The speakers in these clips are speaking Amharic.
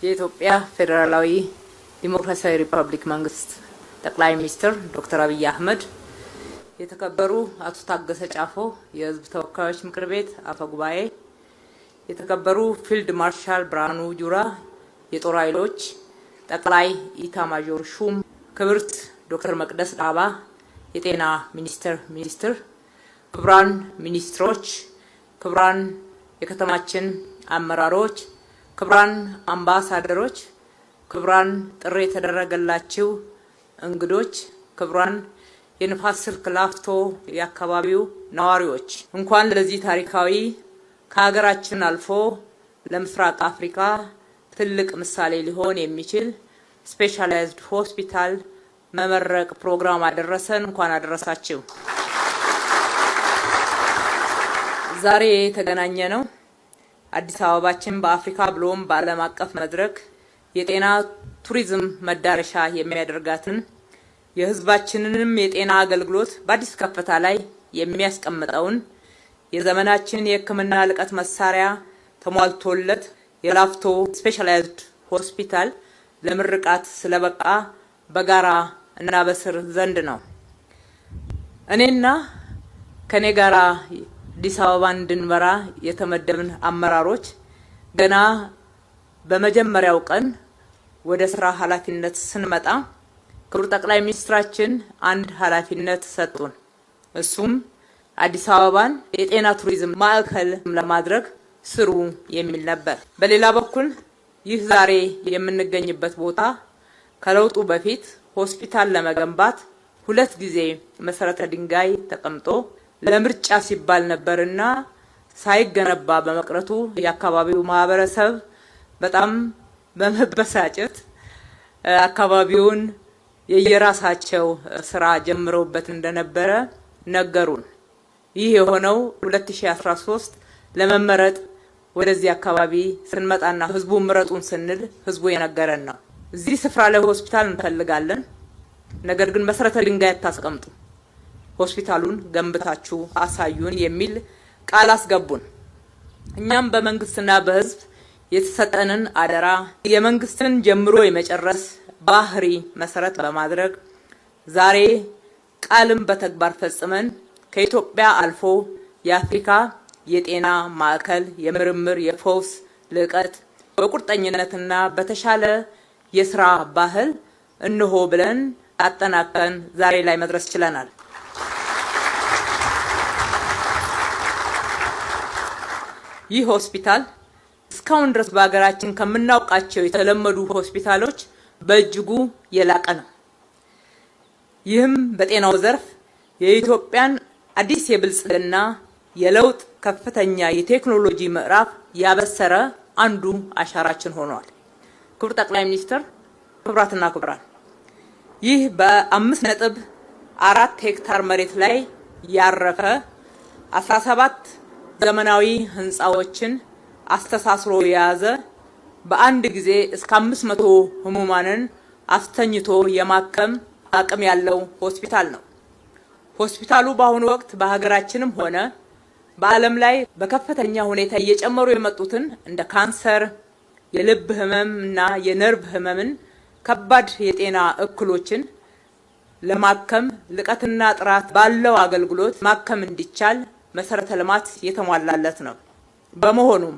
የኢትዮጵያ ፌዴራላዊ ዲሞክራሲያዊ ሪፐብሊክ መንግስት ጠቅላይ ሚኒስትር ዶክተር አብይ አህመድ፣ የተከበሩ አቶ ታገሰ ጫፎ የህዝብ ተወካዮች ምክር ቤት አፈ ጉባኤ፣ የተከበሩ ፊልድ ማርሻል ብርሃኑ ጁላ የጦር ኃይሎች ጠቅላይ ኢታማዦር ሹም፣ ክብርት ዶክተር መቅደስ ዳባ የጤና ሚኒስትር፣ ክቡራን ሚኒስትሮች፣ ክቡራን የከተማችን አመራሮች፣ ክቡራን አምባሳደሮች፣ ክቡራን ጥሪ የተደረገላችሁ እንግዶች፣ ክቡራን የንፋስ ስልክ ላፍቶ የአካባቢው ነዋሪዎች እንኳን ለዚህ ታሪካዊ ከሀገራችን አልፎ ለምስራቅ አፍሪካ ትልቅ ምሳሌ ሊሆን የሚችል ስፔሻላይዝድ ሆስፒታል መመረቅ ፕሮግራም አደረሰን። እንኳን አደረሳችሁ። ዛሬ የተገናኘ ነው አዲስ አበባችን በአፍሪካ ብሎም በዓለም አቀፍ መድረክ የጤና ቱሪዝም መዳረሻ የሚያደርጋትን የህዝባችንንም የጤና አገልግሎት በአዲስ ከፍታ ላይ የሚያስቀምጠውን የዘመናችን የሕክምና ልቀት መሳሪያ ተሟልቶለት የላፍቶ ስፔሻላይዝድ ሆስፒታል ለምርቃት ስለበቃ በጋራ እናበስር ዘንድ ነው። እኔና ከኔ ጋራ አዲስ አበባን እንድንመራ የተመደብን አመራሮች ገና በመጀመሪያው ቀን ወደ ስራ ኃላፊነት ስንመጣ ክቡር ጠቅላይ ሚኒስትራችን አንድ ኃላፊነት ሰጡን። እሱም አዲስ አበባን የጤና ቱሪዝም ማዕከል ለማድረግ ስሩ የሚል ነበር። በሌላ በኩል ይህ ዛሬ የምንገኝበት ቦታ ከለውጡ በፊት ሆስፒታል ለመገንባት 2 ጊዜ መሰረተ ድንጋይ ተቀምጦ ለምርጫ ሲባል ነበርና ሳይገነባ በመቅረቱ የአካባቢው ማህበረሰብ በጣም በመበሳጨት አካባቢውን የየራሳቸው ስራ ጀምረውበት እንደነበረ ነገሩን። ይህ የሆነው 2013 ለመመረጥ ወደዚህ አካባቢ ስንመጣና ህዝቡ ምረጡን ስንል ህዝቡ የነገረን ነው። እዚህ ስፍራ ላይ ሆስፒታል እንፈልጋለን፣ ነገር ግን መሰረተ ድንጋይ አታስቀምጡ፣ ሆስፒታሉን ገንብታችሁ አሳዩን የሚል ቃል አስገቡን። እኛም በመንግስትና በህዝብ የተሰጠንን አደራ የመንግስትን ጀምሮ የመጨረስ ባህሪ መሰረት በማድረግ ዛሬ ቃልም በተግባር ፈጽመን ከኢትዮጵያ አልፎ የአፍሪካ የጤና ማዕከል የምርምር የፈውስ ልቀት በቁርጠኝነትና በተሻለ የስራ ባህል እንሆ ብለን አጠናቀን ዛሬ ላይ መድረስ ችለናል። ይህ ሆስፒታል እስካሁን ድረስ በሀገራችን ከምናውቃቸው የተለመዱ ሆስፒታሎች በእጅጉ የላቀ ነው። ይህም በጤናው ዘርፍ የኢትዮጵያን አዲስ የብልጽግና የለውጥ ከፍተኛ የቴክኖሎጂ ምዕራፍ ያበሰረ አንዱ አሻራችን ሆኗል። ክቡር ጠቅላይ ሚኒስትር፣ ክቡራትና ክቡራን፣ ይህ በ5.4 ሄክታር መሬት ላይ ያረፈ 17 ዘመናዊ ህንፃዎችን አስተሳስሮ የያዘ በአንድ ጊዜ እስከ 500 ህሙማንን አስተኝቶ የማከም አቅም ያለው ሆስፒታል ነው። ሆስፒታሉ በአሁኑ ወቅት በሀገራችንም ሆነ በዓለም ላይ በከፍተኛ ሁኔታ እየጨመሩ የመጡትን እንደ ካንሰር፣ የልብ ህመም እና የነርቭ ህመምን ከባድ የጤና እክሎችን ለማከም ልቀትና ጥራት ባለው አገልግሎት ማከም እንዲቻል መሰረተ ልማት የተሟላለት ነው። በመሆኑም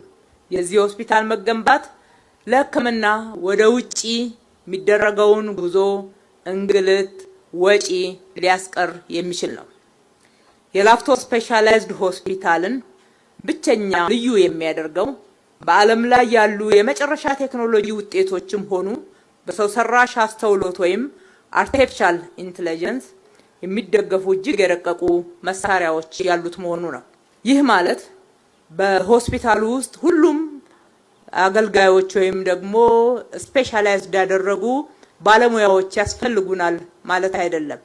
የዚህ ሆስፒታል መገንባት ለሕክምና ወደ ውጪ የሚደረገውን ጉዞ፣ እንግልት፣ ወጪ ሊያስቀር የሚችል ነው። የላፍቶ ስፔሻላይዝድ ሆስፒታልን ብቸኛ ልዩ የሚያደርገው በዓለም ላይ ያሉ የመጨረሻ ቴክኖሎጂ ውጤቶችም ሆኑ በሰው ሰራሽ አስተውሎት ወይም አርቲፊሻል ኢንተለጀንስ የሚደገፉ እጅግ የረቀቁ መሳሪያዎች ያሉት መሆኑ ነው። ይህ ማለት በሆስፒታሉ ውስጥ ሁሉም አገልጋዮች ወይም ደግሞ ስፔሻላይዝድ ያደረጉ ባለሙያዎች ያስፈልጉናል ማለት አይደለም።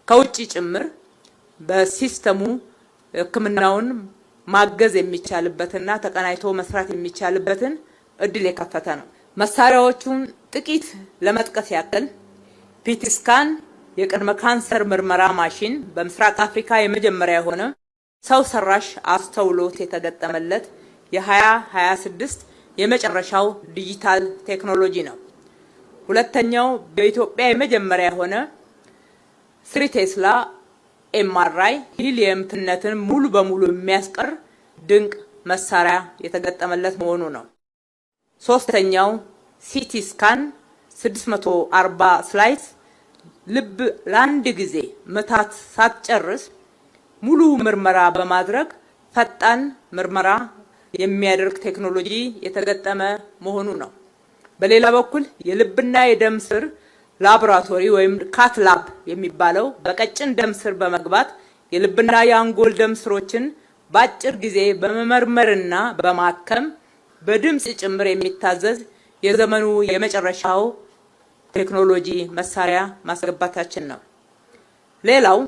ከውጪ ጭምር በሲስተሙ ሕክምናውን ማገዝ የሚቻልበትና ተቀናይቶ መስራት የሚቻልበትን እድል የከፈተ ነው። መሳሪያዎቹን ጥቂት ለመጥቀስ ያክል ፒቲ ስካን የቅድመ ካንሰር ምርመራ ማሽን በምስራቅ አፍሪካ የመጀመሪያ የሆነ ሰው ሰራሽ አስተውሎት የተገጠመለት የ2026 የመጨረሻው ዲጂታል ቴክኖሎጂ ነው። ሁለተኛው በኢትዮጵያ የመጀመሪያ የሆነ 3 ቴስላ ኤምአርአይ ሂሊየም ትነትን ሙሉ በሙሉ የሚያስቀር ድንቅ መሳሪያ የተገጠመለት መሆኑ ነው። ሶስተኛው ሲቲ ስካን 640 ስላይስ ልብ ለአንድ ጊዜ ምታት ሳትጨርስ ሙሉ ምርመራ በማድረግ ፈጣን ምርመራ የሚያደርግ ቴክኖሎጂ የተገጠመ መሆኑ ነው። በሌላ በኩል የልብና የደም ስር ላቦራቶሪ ወይም ካት ላብ የሚባለው በቀጭን ደም ስር በመግባት የልብና የአንጎል ደም ስሮችን በአጭር ጊዜ በመመርመርና በማከም በድምጽ ጭምር የሚታዘዝ የዘመኑ የመጨረሻው ቴክኖሎጂ መሳሪያ ማስገባታችን ነው። ሌላው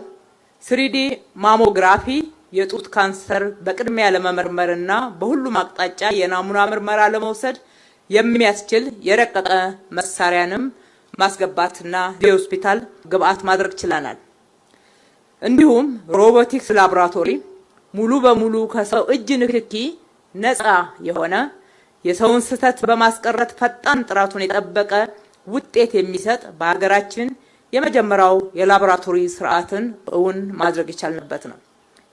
3D ማሞግራፊ የጡት ካንሰር በቅድሚያ ለመመርመርና በሁሉም አቅጣጫ የናሙና ምርመራ ለመውሰድ የሚያስችል የረቀቀ መሳሪያንም ማስገባትና ለሆስፒታል ግብአት ማድረግ ችለናል። እንዲሁም ሮቦቲክስ ላቦራቶሪ ሙሉ በሙሉ ከሰው እጅ ንክኪ ነፃ የሆነ የሰውን ስህተት በማስቀረት ፈጣን ጥራቱን የጠበቀ ውጤት የሚሰጥ በሀገራችን የመጀመሪያው የላቦራቶሪ ስርዓትን እውን ማድረግ የቻልንበት ነው።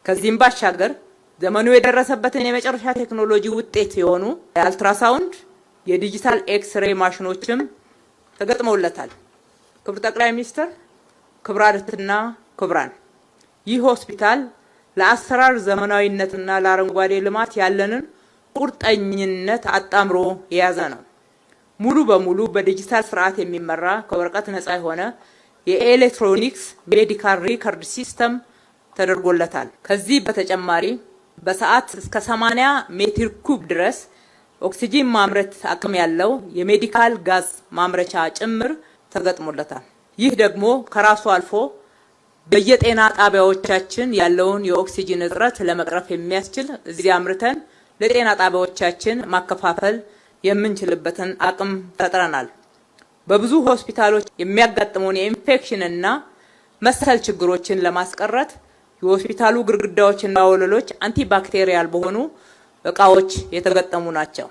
ከዚህም ባሻገር ዘመኑ የደረሰበትን የመጨረሻ ቴክኖሎጂ ውጤት የሆኑ የአልትራሳውንድ የዲጂታል ኤክስሬይ ማሽኖችም ተገጥመውለታል። ክቡር ጠቅላይ ሚኒስትር፣ ክቡራትና ክቡራን፣ ይህ ሆስፒታል ለአሰራር ዘመናዊነትና ለአረንጓዴ ልማት ያለንን ቁርጠኝነት አጣምሮ የያዘ ነው። ሙሉ በሙሉ በዲጂታል ስርዓት የሚመራ ከወረቀት ነፃ የሆነ የኤሌክትሮኒክስ ሜዲካል ሪከርድ ሲስተም ተደርጎለታል። ከዚህ በተጨማሪ በሰዓት እስከ 80 ሜትር ኩብ ድረስ ኦክሲጂን ማምረት አቅም ያለው የሜዲካል ጋዝ ማምረቻ ጭምር ተገጥሞለታል። ይህ ደግሞ ከራሱ አልፎ በየጤና ጣቢያዎቻችን ያለውን የኦክሲጂን እጥረት ለመቅረፍ የሚያስችል እዚህ አምርተን ለጤና ጣቢያዎቻችን ማከፋፈል የምንችልበትን አቅም ፈጥረናል። በብዙ ሆስፒታሎች የሚያጋጥመውን የኢንፌክሽን እና መሰል ችግሮችን ለማስቀረት የሆስፒታሉ ግድግዳዎችና ወለሎች አንቲባክቴሪያል በሆኑ እቃዎች የተገጠሙ ናቸው።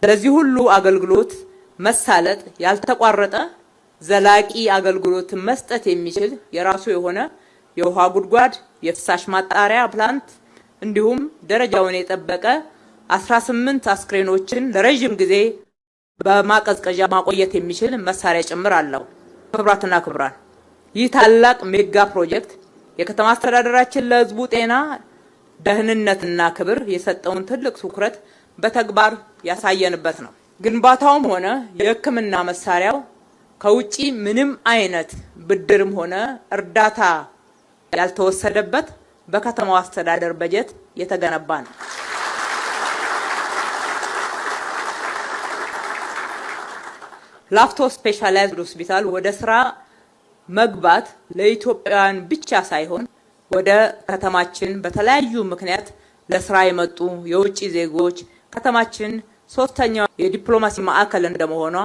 ለዚህ ሁሉ አገልግሎት መሳለጥ ያልተቋረጠ ዘላቂ አገልግሎት መስጠት የሚችል የራሱ የሆነ የውሃ ጉድጓድ፣ የፍሳሽ ማጣሪያ ፕላንት እንዲሁም ደረጃውን የጠበቀ 18 አስክሬኖችን ለረጅም ጊዜ በማቀዝቀዣ ማቆየት የሚችል መሳሪያ ጭምር አለው። ክቡራትና ክቡራን፣ ይህ ታላቅ ሜጋ ፕሮጀክት የከተማ አስተዳደራችን ለሕዝቡ ጤና ደህንነትና ክብር የሰጠውን ትልቅ ትኩረት በተግባር ያሳየንበት ነው። ግንባታውም ሆነ የሕክምና መሳሪያው ከውጪ ምንም አይነት ብድርም ሆነ እርዳታ ያልተወሰደበት በከተማው አስተዳደር በጀት የተገነባ ነው። ላፍቶ ስፔሻላይዝድ ሆስፒታል ወደ ስራ መግባት ለኢትዮጵያውያን ብቻ ሳይሆን ወደ ከተማችን በተለያዩ ምክንያት ለስራ የመጡ የውጭ ዜጎች ከተማችን ሶስተኛው የዲፕሎማሲ ማዕከል እንደመሆኗ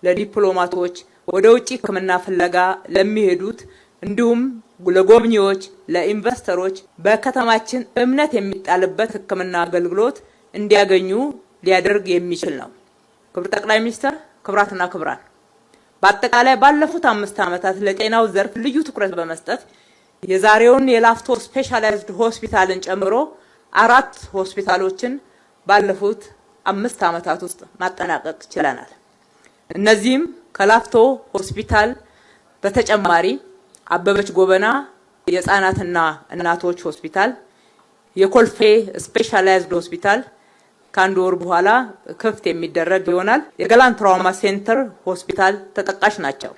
ለዲፕሎማቶች ወደ ውጭ ሕክምና ፍለጋ ለሚሄዱት እንዲሁም ለጎብኚዎች፣ ለኢንቨስተሮች በከተማችን እምነት የሚጣልበት ሕክምና አገልግሎት እንዲያገኙ ሊያደርግ የሚችል ነው። ክቡር ጠቅላይ ሚኒስትር፣ ክቡራትና ክቡራን፣ በአጠቃላይ ባለፉት 5 ዓመታት ለጤናው ዘርፍ ልዩ ትኩረት በመስጠት የዛሬውን የላፍቶ ስፔሻላይዝድ ሆስፒታልን ጨምሮ 4 ሆስፒታሎችን ባለፉት 5 ዓመታት ውስጥ ማጠናቀቅ ችለናል። እነዚህም ከላፍቶ ሆስፒታል በተጨማሪ አበበች ጎበና የህፃናትና እናቶች ሆስፒታል፣ የኮልፌ ስፔሻላይዝድ ሆስፒታል ከአንድ ወር በኋላ ክፍት የሚደረግ ይሆናል። የገላን ትራውማ ሴንተር ሆስፒታል ተጠቃሽ ናቸው።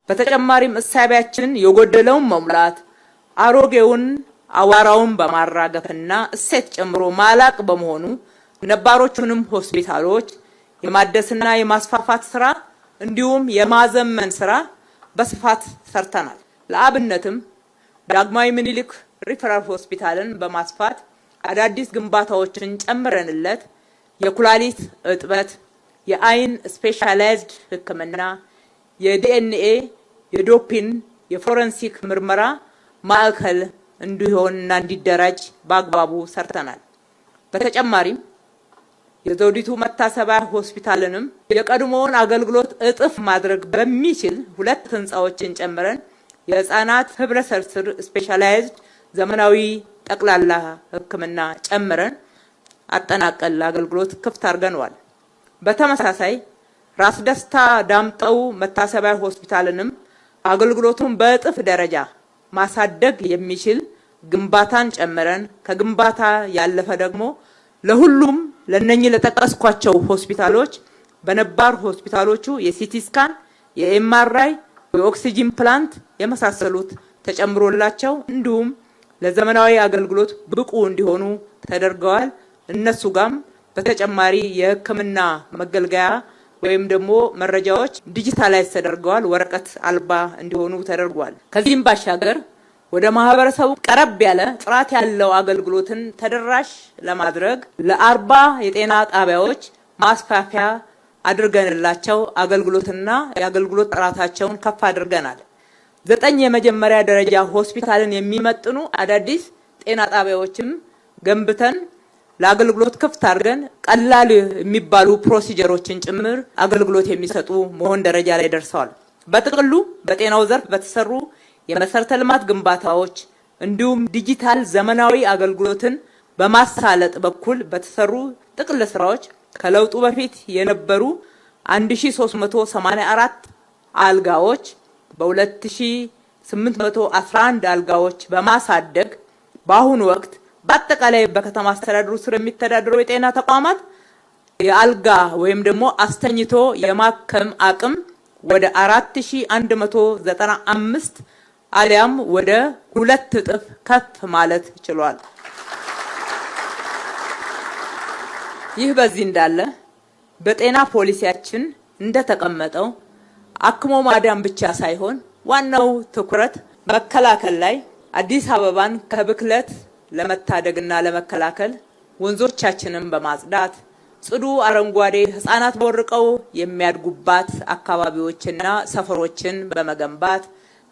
በተጨማሪም እሳቢያችን የጎደለውን መሙላት፣ አሮጌውን አዋራውን በማራገፍና እሴት ጨምሮ ማላቅ በመሆኑ ነባሮቹንም ሆስፒታሎች የማደስና የማስፋፋት ስራ እንዲሁም የማዘመን ስራ በስፋት ሰርተናል። ለአብነትም ዳግማዊ ምኒልክ ሪፈራል ሆስፒታልን በማስፋት አዳዲስ ግንባታዎችን ጨምረንለት የኩላሊት እጥበት፣ የአይን ስፔሻላይዝድ ሕክምና፣ የዲኤንኤ፣ የዶፒን፣ የፎረንሲክ ምርመራ ማዕከል እንዲሆንና እንዲደራጅ በአግባቡ ሰርተናል። በተጨማሪም የዘውዲቱ መታሰቢያ ሆስፒታልንም የቀድሞውን አገልግሎት እጥፍ ማድረግ በሚችል 2 ህንጻዎችን ጨምረን የህፃናት ህብረተሰብ ስፔሻላይዝድ ዘመናዊ ጠቅላላ ህክምና ጨምረን አጠናቀል አገልግሎት ክፍት አድርገናል። በተመሳሳይ ራስ ደስታ ዳምጠው መታሰቢያ ሆስፒታልንም አገልግሎቱን በእጥፍ ደረጃ ማሳደግ የሚችል ግንባታን ጨምረን ከግንባታ ያለፈ ደግሞ ለሁሉም ለነኚህ ለተጠቀስኳቸው ሆስፒታሎች በነባር ሆስፒታሎቹ የሲቲ ስካን፣ የኤምአርአይ፣ የኦክሲጂን ፕላንት የመሳሰሉት ተጨምሮላቸው እንዲሁም ለዘመናዊ አገልግሎት ብቁ እንዲሆኑ ተደርገዋል። እነሱ ጋም በተጨማሪ የህክምና መገልገያ ወይም ደግሞ መረጃዎች ዲጂታላይዝ ተደርገዋል፣ ወረቀት አልባ እንዲሆኑ ተደርጓል። ከዚህም ባሻገር ወደ ማህበረሰቡ ቀረብ ያለ ጥራት ያለው አገልግሎትን ተደራሽ ለማድረግ ለ40 የጤና ጣቢያዎች ማስፋፊያ አድርገንላቸው አገልግሎትና የአገልግሎት ጥራታቸውን ከፍ አድርገናል። 9 የመጀመሪያ ደረጃ ሆስፒታልን የሚመጥኑ አዳዲስ ጤና ጣቢያዎችም ገንብተን ለአገልግሎት ክፍት አድርገን ቀላል የሚባሉ ፕሮሲጀሮችን ጭምር አገልግሎት የሚሰጡ መሆን ደረጃ ላይ ደርሰዋል። በጥቅሉ በጤናው ዘርፍ በተሰሩ የመሰረተ ልማት ግንባታዎች እንዲሁም ዲጂታል ዘመናዊ አገልግሎትን በማሳለጥ በኩል በተሰሩ ጥቅል ስራዎች ከለውጡ በፊት የነበሩ 1384 አልጋዎች በ2811 አልጋዎች በማሳደግ በአሁኑ ወቅት በአጠቃላይ በከተማ አስተዳደሩ ስር የሚተዳደሩ የጤና ተቋማት የአልጋ ወይም ደግሞ አስተኝቶ የማከም አቅም ወደ 4195 አሊያም ወደ 2 እጥፍ ከፍ ማለት ችሏል። ይህ በዚህ እንዳለ በጤና ፖሊሲያችን እንደተቀመጠው አክሞ ማዳን ብቻ ሳይሆን ዋናው ትኩረት መከላከል ላይ አዲስ አበባን ከብክለት ለመታደግና ለመከላከል ወንዞቻችንን በማጽዳት ጽዱ አረንጓዴ ህፃናት ቦርቀው የሚያድጉባት አካባቢዎችና ሰፈሮችን በመገንባት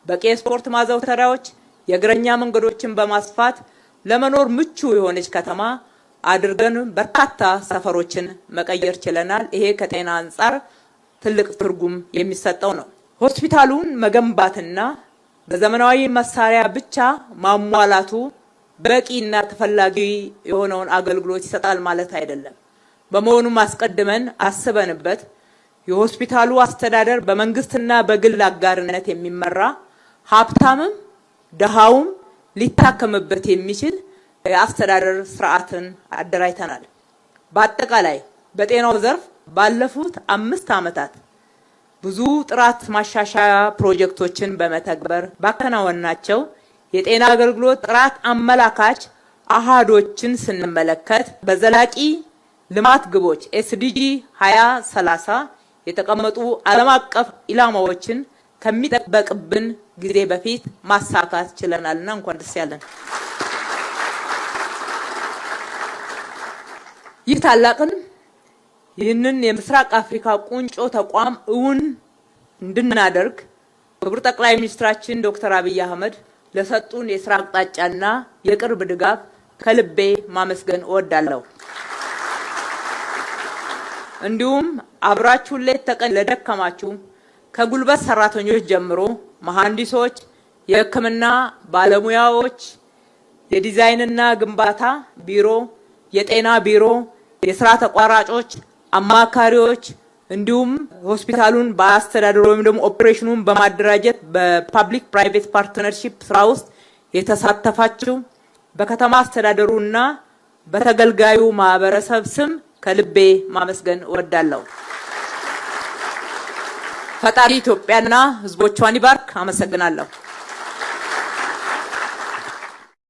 በቂ ስፖርት ማዘውተሪያዎች የእግረኛ መንገዶችን በማስፋት ለመኖር ምቹ የሆነች ከተማ አድርገን በርካታ ሰፈሮችን መቀየር ችለናል። ይሄ ከጤና አንፃር ትልቅ ትርጉም የሚሰጠው ነው። ሆስፒታሉን መገንባትና በዘመናዊ መሳሪያ ብቻ ማሟላቱ በቂና ተፈላጊ የሆነውን አገልግሎት ይሰጣል ማለት አይደለም። በመሆኑም አስቀድመን አስበንበት የሆስፒታሉ አስተዳደር በመንግስትና በግል አጋርነት የሚመራ ሀብታምም ደሃውም ሊታከምበት የሚችል የአስተዳደር ስርዓትን አደራጅተናል። በአጠቃላይ በጤናው ዘርፍ ባለፉት 5 ዓመታት ብዙ ጥራት ማሻሻያ ፕሮጀክቶችን በመተግበር ባከናወናቸው የጤና አገልግሎት ጥራት አመላካች አሃዶችን ስንመለከት በዘላቂ ልማት ግቦች ኤስዲጂ 2030 የተቀመጡ ዓለም አቀፍ ኢላማዎችን ከሚጠበቅብን ጊዜ በፊት ማሳካት ችለናልና እንኳን ደስ ያለን። ይህ ታላቅን ይህንን የምስራቅ አፍሪካ ቁንጮ ተቋም እውን እንድናደርግ ክቡር ጠቅላይ ሚኒስትራችን ዶክተር አብይ አህመድ ለሰጡን የስራ አቅጣጫና የቅርብ ድጋፍ ከልቤ ማመስገን እወዳለሁ። እንዲሁም አብራችሁን ሌት ተቀን ለደከማችሁ ከጉልበት ሰራተኞች ጀምሮ መሐንዲሶች፣ የሕክምና ባለሙያዎች፣ የዲዛይንና ግንባታ ቢሮ፣ የጤና ቢሮ፣ የስራ ተቋራጮች፣ አማካሪዎች እንዲሁም ሆስፒታሉን በአስተዳደር ወይም ደግሞ ኦፕሬሽኑን በማደራጀት በፓብሊክ ፕራይቬት ፓርትነርሺፕ ስራ ውስጥ የተሳተፋችሁ በከተማ አስተዳደሩና በተገልጋዩ ማህበረሰብ ስም ከልቤ ማመስገን እወዳለሁ። ፈጣሪ ኢትዮጵያና ህዝቦቿን ይባርክ። አመሰግናለሁ።